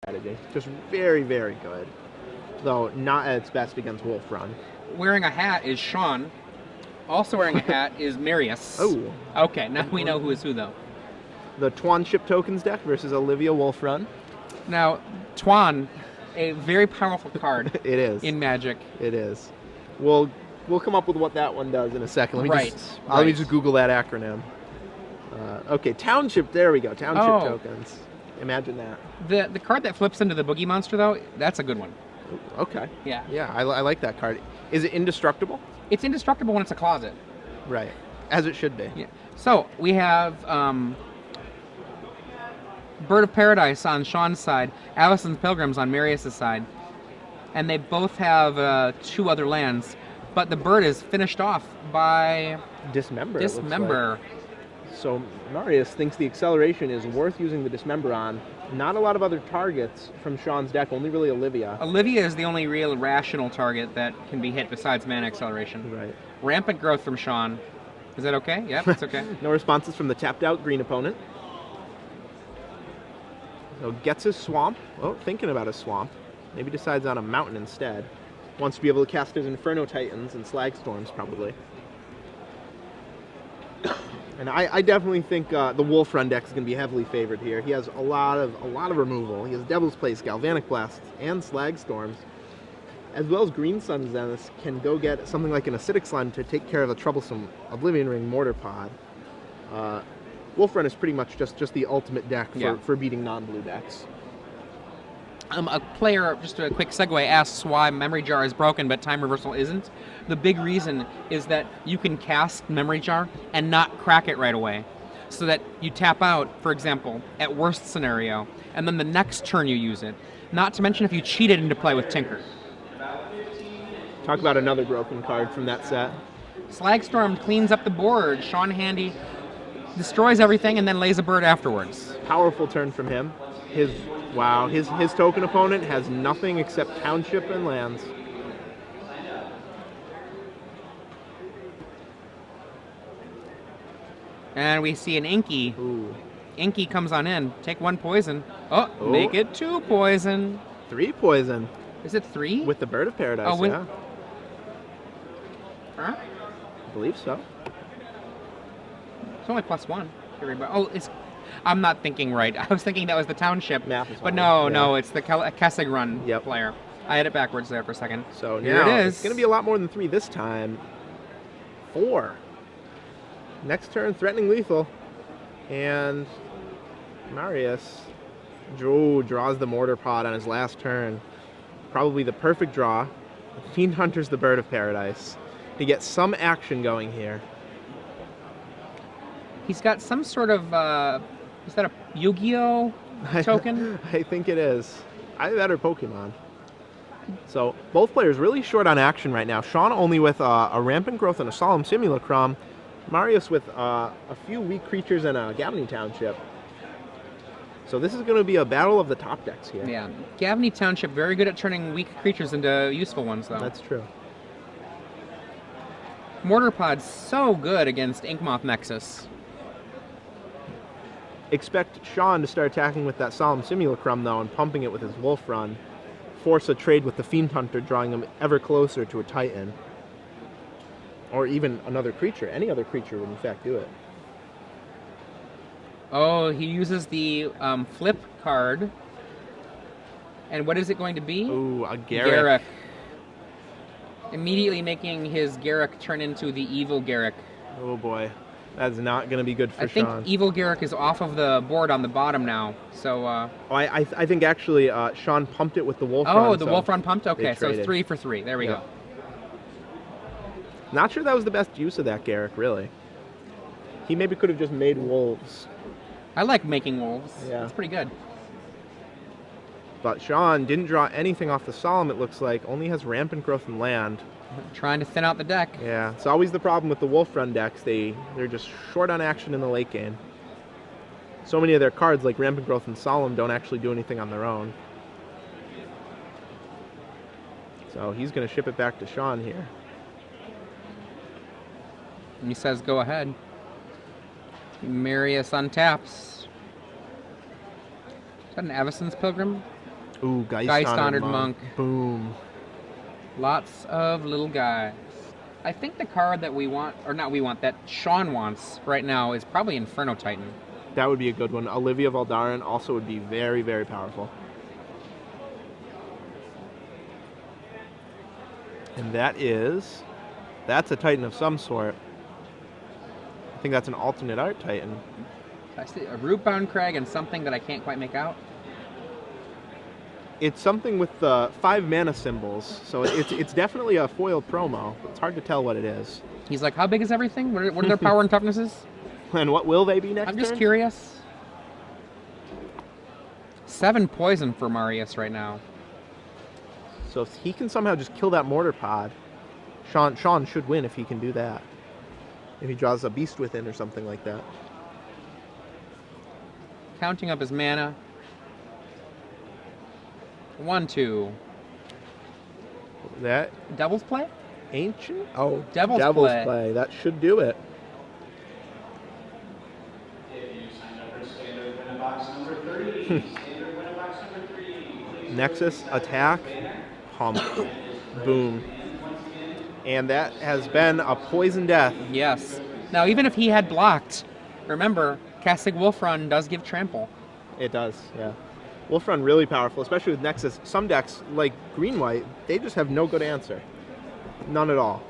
strategy. Just very, very good. Though not at its best against Wolf Run. Wearing a hat is Sean. Also wearing a hat is Marius. Oh. Okay, now we know who is who, though. The Twan Ship Tokens deck versus Olivia Wolf Run. Now, Twan, a very powerful card. It is. In Magic. It is. We'll come up with what that one does in a second. Let me just Google that acronym. Okay, Township. There we go. Township Tokens. Imagine that. The card that flips into the Boogie Monster, though, that's a good one. Okay. Yeah. Yeah, I like that card. Is it indestructible? It's indestructible when it's a closet. Right. As it should be. Yeah. So we have Bird of Paradise on Sean's side, Allison's Pilgrims on Marius' side, and they both have 2 other lands, but the bird is finished off by Dismember. Dismember. So Marius thinks the acceleration is worth using the Dismember on. Not a lot of other targets from Sean's deck, only really Olivia. Olivia is the only real rational target that can be hit besides mana acceleration. Right. Rampant Growth from Sean. Is that okay? Yep, it's okay. No responses from the tapped out green opponent. So gets his swamp. Oh, thinking about his swamp. Maybe decides on a mountain instead. Wants to be able to cast his Inferno Titans and Slag Storms, probably. And I definitely think the Wolf Run deck is going to be heavily favored here. He has a lot of removal. He has Devil's Place, Galvanic Blast, and Slag Storms, as well as Green Sun's Zenith can go get something like an Acidic Slime to take care of the troublesome Oblivion Ring Mortar Pod. Wolf Run is pretty much just the ultimate deck for beating non-blue decks. A player, just a quick segue, asks why Memory Jar is broken but Time Reversal isn't. The big reason is that you can cast Memory Jar and not crack it right away. So that you tap out, for example, at worst scenario, and then the next turn you use it. Not to mention if you cheat it into play with Tinker. Talk about another broken card from that set. Slagstorm cleans up the board. Sean Handy destroys everything and then lays a bird afterwards. Powerful turn from him. His token opponent has nothing except Township and lands. And we see an Inky. Ooh. Inky comes on in. Take 1 poison. Oh, make it 2 poison. 3 poison. Is it 3? With the Bird of Paradise, yeah. Huh? I believe so. It's only +1. Oh, I'm not thinking right. I was thinking that was the Township. But no, it's the Kessig Run player. I had it backwards there for a second. So here now it is. It's going to be a lot more than 3 this time. 4. Next turn, threatening lethal. And Marius draws the Mortar Pod on his last turn. Probably the perfect draw. Fiend Hunter's the Bird of Paradise. To get some action going here. He's got some sort of, is that a Yu-Gi-Oh token? I think it is. Either that or Pokemon. So both players really short on action right now. Sean only with a Rampant Growth and a Solemn Simulacrum. Marius with a few weak creatures and a Gavany Township. So this is going to be a battle of the top decks here. Yeah. Gavany Township, very good at turning weak creatures into useful ones, though. That's true. Mortar Pod's so good against Inkmoth Nexus. Expect Sean to start attacking with that Solemn Simulacrum, though, and pumping it with his Wolf Run. Force a trade with the Fiend Hunter, drawing him ever closer to a Titan. Or even another creature. Any other creature would, in fact, do it. Oh, he uses the flip card. And what is it going to be? Ooh, a Garruk. Immediately making his Garruk turn into the evil Garruk. Oh boy. That's not going to be good for Sean. I think evil Garruk is off of the board on the bottom now. So. I think actually Sean pumped it with the Wolf Run. Oh, the Wolf Run pumped? Okay, so it's 3 for 3. There we go. Not sure that was the best use of that Garruk, really. He maybe could have just made wolves. I like making wolves. Yeah. It's pretty good. But Sean didn't draw anything off the Solemn, it looks like. Only has Rampant Growth and land. Trying to thin out the deck. Yeah, it's always the problem with the Wolf Run decks. They're just short on action in the late game. So many of their cards, like Rampant Growth and Solemn, don't actually do anything on their own. So he's going to ship it back to Sean here. And he says, go ahead. Marius untaps. Is that an Avacyn's Pilgrim? Ooh, Geist Honored Monk. Boom. Lots of little guys. I think the card that we want, or not we want, that Sean wants right now is probably Inferno Titan. That would be a good one. Olivia Valdarin also would be very, very powerful. And that's a Titan of some sort. I think that's an alternate art Titan. I see a Rootbound Crag and something that I can't quite make out. It's something with the 5 mana symbols, so it's definitely a foil promo. It's hard to tell what it is. He's like, how big is everything? What are their power and toughnesses? And what will they be next I'm just turn? curious. 7 poison for Marius right now. So if he can somehow just kill that mortar pod, Sean should win if he can do that. If he draws a beast within or something like that. Counting up his mana. 1, 2. That Devil's Play? ancient? Oh, Devil's Play. That should do it. If you signed up for standard win box number 3, standard win box number 3, please Nexus attack, pump, boom. And that has been a poison death. Yes. Now, even if he had blocked, remember, casting Wolf Run does give trample. It does, yeah. Wolf Run really powerful, especially with Nexus. Some decks, like Green-White, they just have no good answer. None at all.